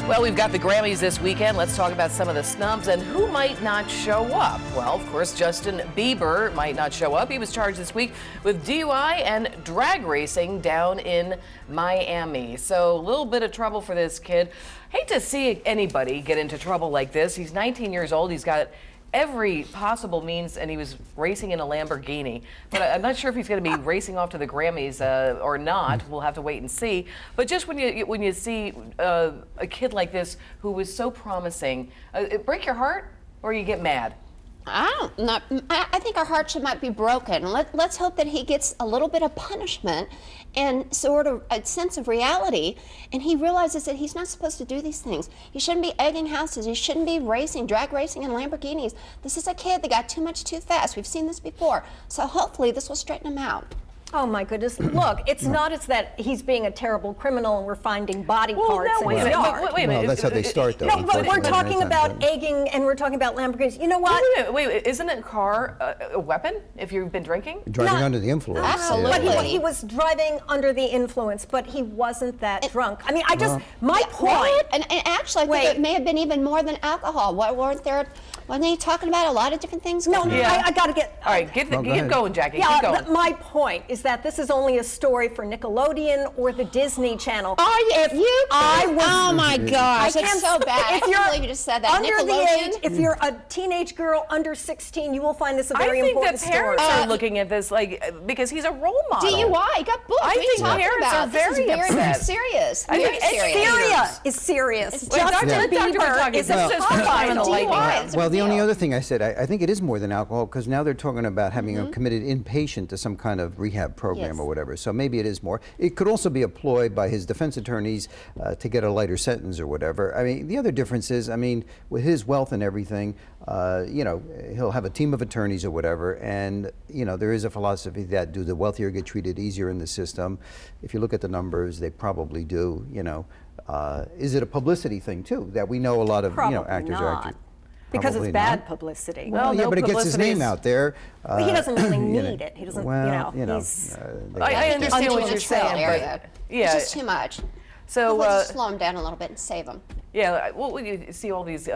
Well, we've got the Grammys this weekend. Let's talk about some of the snubs and who might not show up. Well, of course, Justin Bieber might not show up. He was charged this week with DUI and drag racing down in Miami. So a little bit of trouble for this kid. Hate to see anybody get into trouble like this. He's 19 years old. He's got every possible means, and he was racing in a Lamborghini. But I'm not sure if he's going to be racing off to the Grammys or not. We'll have to wait and see. But just when you see a kid like this who was so promising, it break your heart or you get mad? I think our hearts might be broken. Let's hope that he gets a little bit of punishment and sort of a sense of reality, and he realizes that he's not supposed to do these things. He shouldn't be egging houses. He shouldn't be racing, drag racing in Lamborghinis. This is a kid that got too much too fast. We've seen this before. So hopefully this will straighten him out. Oh my goodness! Look, it's not as that he's being a terrible criminal and we're finding body parts in his yard. Wait a minute. Well, that's how they start, though. No, but we're talking about egging and we're talking about Lamborghinis. You know what? Wait, isn't a car a weapon if you've been drinking? Driving under the influence. Absolutely. But he was driving under the influence, but he wasn't that drunk. I mean, my point. Right? And actually, I think it may have been even more than alcohol. Wasn't he talking about a lot of different things? No, I got to get. All right, get going, Jackie. Yeah, keep going. my point is that this is only a story for Nickelodeon or the Disney Channel. Oh my gosh, that's so bad. I can't believe you just said that. Under the age, if you're a teenage girl under 16, you will find this a very important story. I think the parents are looking at this because he's a role model. DUI, he got booked. I think parents are very upset. Very serious. I think Syria is serious. Justin Bieber is just DUI. Well, the only other thing I said, I think it is more than alcohol, because now they're talking about having him committed inpatient to some kind of rehab program or whatever. So maybe it is more. It could also be a ploy by his defense attorneys to get a lighter sentence or whatever. I mean, the other difference is, I mean, with his wealth and everything, you know, he'll have a team of attorneys or whatever, and you know, there is a philosophy that do the wealthier get treated easier in the system. If you look at the numbers, they probably do. You know, is it a publicity thing too, that we know a lot of actors are actors? Because it's bad publicity. Well, yeah, but it gets his name out there. But he doesn't really need it. He doesn't, he's... I understand what you're saying, but it's just too much. So just slow him down a little bit and save him. Yeah, well, you see all these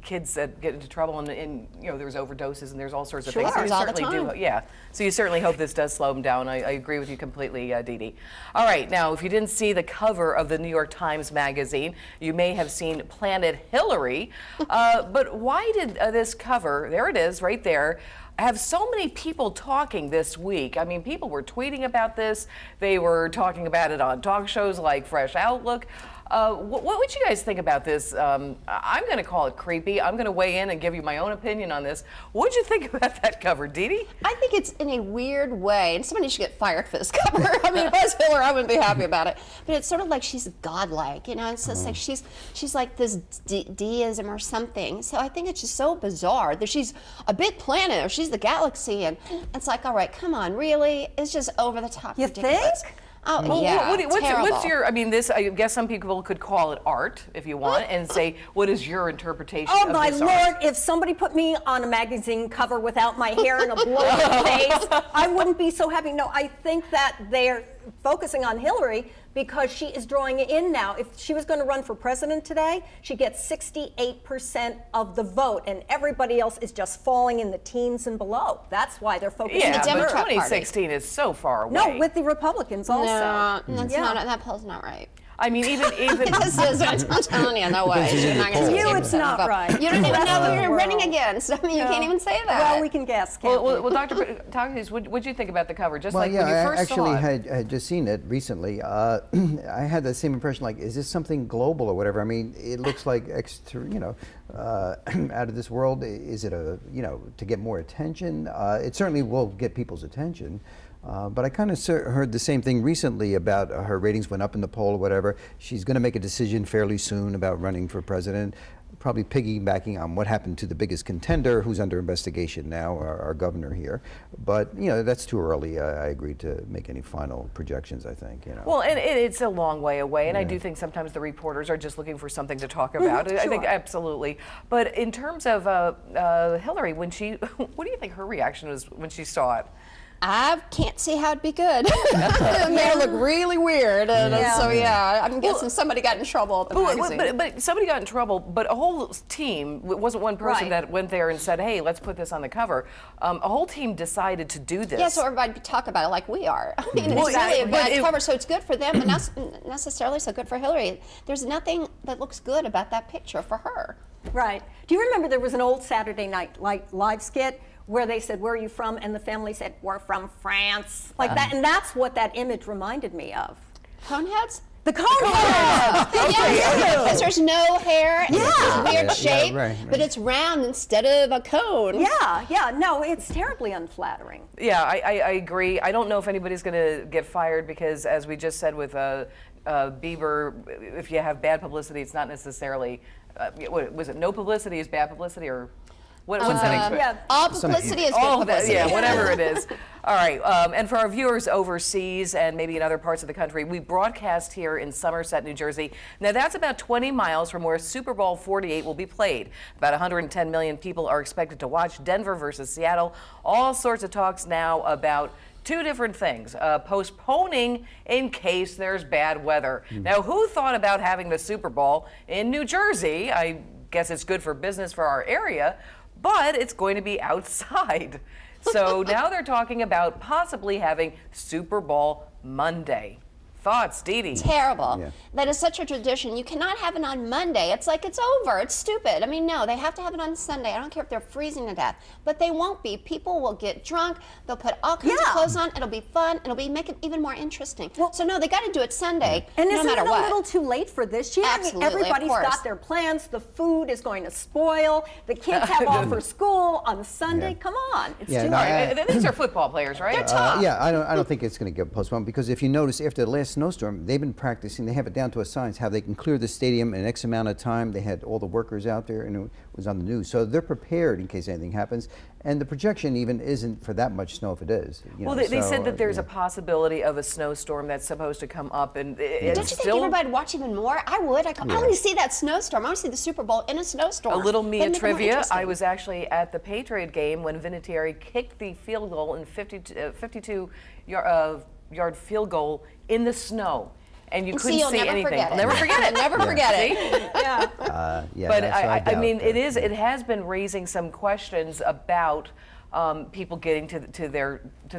kids that get into trouble, and you know, there's overdoses and there's all sorts of things. So you certainly do, so you certainly hope this does slow them down. I agree with you completely, Dee Dee. All right, now if you didn't see the cover of the New York Times Magazine, you may have seen Planet Hillary. But why did this cover, there it is right there, have so many people talking this week? I mean, people were tweeting about this. They were talking about it on talk shows like Fresh Outlook. What would you guys think about this? I'm going to call it creepy. I'm going to weigh in and give you my own opinion on this. What did you think about that cover, Dee Dee? I think it's in a weird way, and somebody should get fired for this cover. I mean, if I was Hillary, I wouldn't be happy about it. But it's sort of like she's godlike, you know. It's just like she's like this deism or something. So I think it's just so bizarre that she's a big planet or she's the galaxy, and it's like, all right, come on, really? It's just over the top. You ridiculous. think? Oh, well, yeah, what's your, I mean, this, I guess some people could call it art if you want, and say, what is your interpretation of this art? Oh my Lord, if somebody put me on a magazine cover without my hair and a blowout face, I wouldn't be so happy. No, I think that they're focusing on Hillary because she is drawing in now. If she was going to run for president today, she gets 68% of the vote, and everybody else is just falling in the teens and below. That's why they're focusing on the Democrat Party. 2016 is so far away. No, with the Republicans also. No, that's not, that poll's not right. I mean, even This is, I'm telling you, no way. It's not right. You don't even know who you're running against. I mean, you can't even say that. Well, we can guess. Well, Dr. Talkis, what did you think about the cover? Just like when you first saw it. I had just seen it recently. I had the same impression. Like, is this something global or whatever? I mean, it looks like out of this world. Is it to get more attention? It certainly will get people's attention. But I kind of heard the same thing recently about her ratings went up in the poll or whatever. She's going to make a decision fairly soon about running for president, probably piggybacking on what happened to the biggest contender who's under investigation now, our governor here. But, that's too early. I agree to make any final projections, I think. Well, and it's a long way away, and I do think sometimes the reporters are just looking for something to talk about. Sure. I think absolutely. But in terms of Hillary, when what do you think her reaction was when she saw it? I can't see how it'd be good. It may look really weird. And so, I'm guessing somebody got in trouble at the magazine. But somebody got in trouble, but a whole team, it wasn't one person that went there and said, hey, let's put this on the cover. A whole team decided to do this. Yeah, so everybody talk about it like we are. I mean, it's really a bad cover, so it's good for them, but not necessarily so good for Hillary. There's nothing that looks good about that picture for her. Right. Do you remember there was an old Saturday Night Live skit where they said, where are you from? And the family said, we're from France. Like that, and that's what that image reminded me of. Coneheads? The coneheads! Because there's no hair, and it's this weird Yeah, shape, right. but it's round instead of a cone. Yeah, no, it's terribly unflattering. Yeah, I agree. I don't know if anybody's going to get fired because, as we just said with Bieber, if you have bad publicity, it's not necessarily, what was it, no publicity is bad publicity, or what's that? Yeah. All publicity is good publicity. Yeah, whatever it is. All right, and for our viewers overseas and maybe in other parts of the country, we broadcast here in Somerset, New Jersey. Now that's about 20 miles from where Super Bowl 48 will be played. About 110 million people are expected to watch Denver versus Seattle. All sorts of talks now about two different things. Postponing in case there's bad weather. Now, who thought about having the Super Bowl in New Jersey? I guess it's good for business for our area, but it's going to be outside. So now they're talking about possibly having Super Bowl Monday. Thoughts, Dee Dee? Terrible. Yeah. That is such a tradition. You cannot have it on Monday. It's like it's over. It's stupid. I mean, no, they have to have it on Sunday. I don't care if they're freezing to death, but they won't be. People will get drunk. They'll put all kinds of clothes on. It'll be fun. Make it even more interesting. Well, so no, they got to do it Sunday, and no isn't matter it a what. little too late for this year? Absolutely, I mean, everybody's of course. got their plans. The food is going to spoil. The kids have off for school on Sunday. Yeah. Come on, it's Yeah, too no, late. These are football players, right? They're tough. Yeah, I don't think it's going to get postponed because if you notice, after the last snowstorm, they've been practicing. They have it down to a science how they can clear the stadium in X amount of time. They had all the workers out there, and it was on the news. So they're prepared in case anything happens. And the projection even isn't for that much snow if it is. Well, they said that there's a possibility of a snowstorm that's supposed to come up, and it's Don't you think still everybody would watch even more? I would. I want to see that snowstorm. I want to see the Super Bowl in a snowstorm. a little Mia That'd make it more trivia. interesting. I was actually at the Patriot game when Vinatieri kicked the field goal in 52-yard field goal in the snow. And you couldn't you'll see never anything. forget it. Never forget it. Never forget it. Yeah. yeah, But that's I mean, it has been raising some questions about people getting to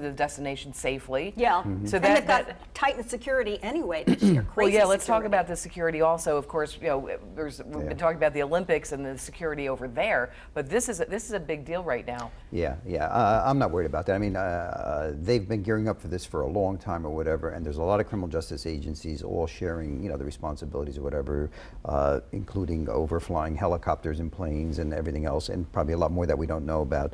the destination safely. Yeah. So And they've got tightened security anyway this year. Well, Crazy yeah, let's talk security. about the security also. Of course, we've been talking about the Olympics and the security over there, but this is a big deal right now. Yeah. I'm not worried about that. I mean, they've been gearing up for this for a long time or whatever, and there's a lot of criminal justice agencies all sharing, the responsibilities or whatever, including overflying helicopters and planes and everything else, and probably a lot more that we don't know about.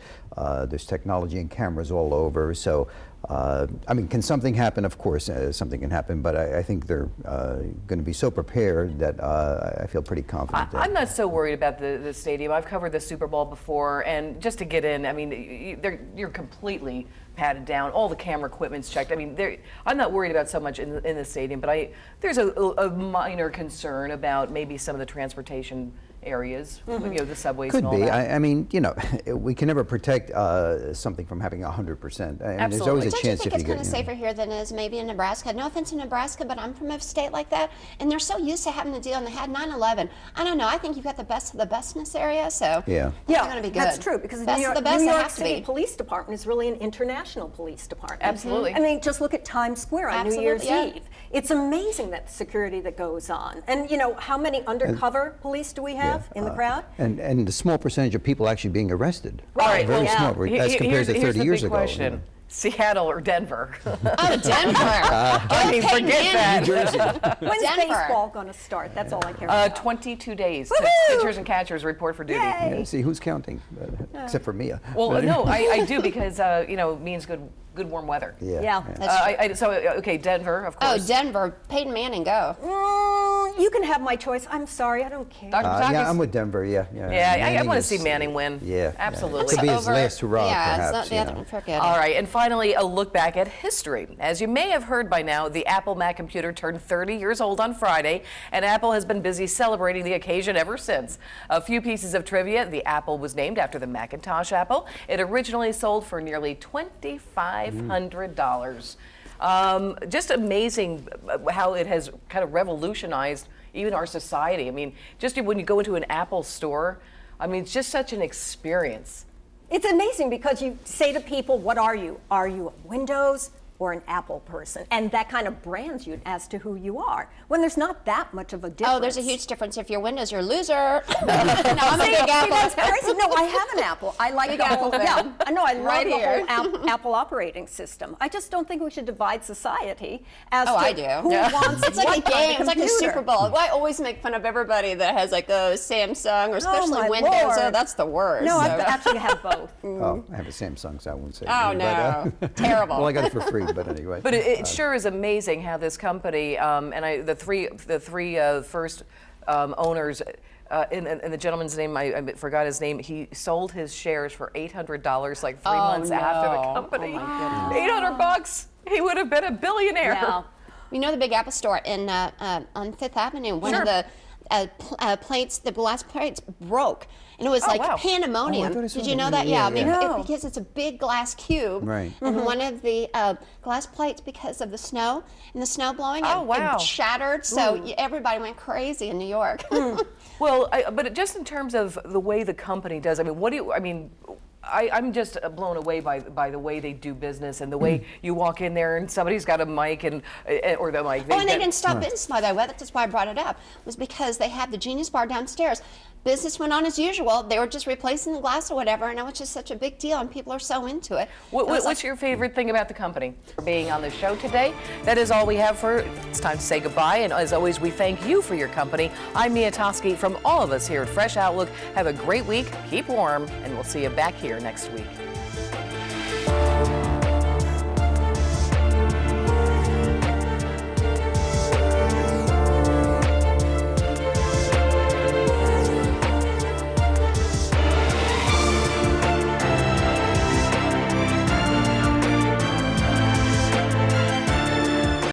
There's technology and cameras all over. So, I mean, can something happen? Of course, something can happen, but I think they're going to be so prepared that I feel pretty confident. I'm not so worried about the stadium. I've covered the Super Bowl before, and just to get in, I mean, you're completely patted down. All the camera equipment's checked. I mean, I'm not worried about so much in the stadium, but there's a minor concern about maybe some of the transportation areas, the subways Could and all be. that. I mean, we can never protect something from having 100%. And there's always a Don't you chance think if it's you kind get. of safer here than it is maybe in Nebraska? No offense to Nebraska, but I'm from a state like that, and they're so used to having to deal, and they had 9/11. I don't know. I think you've got the best of the best in this area, so Yeah. it's going to be good. That's true, because best New York, of the best, New they York have to City be. Police Department is really an international police department. Absolutely. I mean, just look at Times Square on New Year's Absolutely, yeah. Eve. It's amazing that the security that goes on. And how many undercover police do we have in the crowd? And the small percentage of people actually being arrested. Right, Very yeah. small as compared to 30 here's the years big ago. question. Seattle or Denver? Oh, Denver. I mean, Peyton forget Manning. that. When's Denver. baseball going to start? That's all I care about. 22 days. Woohoo! Pitchers and catchers report for duty. Yay! Yeah, see, who's counting? Except for Mia. Well, But- no, I do because means good warm weather. Yeah. That's true. Okay, Denver, of Oh, course. Denver. Peyton Manning, go. You can have my choice. I'm sorry, I don't care. Dr. Yeah, Patakis? I'm with Denver. Yeah. Yeah, I Manning want to is- see Manning win. Yeah, Absolutely. It could be his Over- last hurrah, yeah, perhaps. it's not the you other know. one. Forget All it. right, and finally, a look back at history. As you may have heard by now, the Apple Mac computer turned 30 years old on Friday, and Apple has been busy celebrating the occasion ever since. A few pieces of trivia: the Apple was named after the Macintosh Apple. It originally sold for nearly $2,500. Just amazing how it has kind of revolutionized even our society. I mean, just when you go into an Apple store, I mean, it's just such an experience. It's amazing because you say to people, what are you? Are you a Windows or an Apple person? And that kind of brands you as to who you are, when there's not that much of a difference. Oh, there's a huge difference. If you're Windows, you're a loser. No, I'm a big Apple. That's crazy. No, I have an Apple. I like Big the whole, Apple fan. yeah, I know, I love Right the here. whole Apple operating system. I just don't think we should divide society as Oh, to I do. who wants It's like what a kind game. of It's like a computer. Super Bowl. I always make fun of everybody that has like a Samsung or especially my Windows. Lord. Oh, that's the worst. No, I So- actually have both. Oh, I have a Samsung, so I won't say. Oh, anything, no. but, Terrible. Well, I got it for free, but anyway. But it sure is amazing how this company the three first owners. And the gentleman's name, I forgot his name. He sold his shares for $800 like 3 months after the no. company. Oh, my $800. He would have been a billionaire. Yeah. You know the big Apple store in on Fifth Avenue. One Sure. of the plates, the glass plates broke, and it was like wow. pandemonium. Oh, I thought I saw Did you that know that? movie. Yeah, Yeah, I mean, yeah. because it's a big glass cube, Right. And one of the glass plates, because of the snow and the snow blowing, Oh, wow. it shattered. So everybody went crazy in New York. Well, but just in terms of the way the company does, I mean, what do you? I mean. I'm just blown away by the way they do business and the way you walk in there and somebody's got a mic or the mic. Oh, and they didn't stop business, by the way. That's why I brought it up. Was because they have the Genius Bar downstairs. Business went on as usual. They were just replacing the glass or whatever, and it was just such a big deal, and people are so into it. What's your favorite thing about the company? For being on the show today. That is all we have for. It's time to say goodbye, and as always, we thank you for your company. I'm Mia Toski from all of us here at Fresh Outlook. Have a great week. Keep warm, and we'll see you back here next week.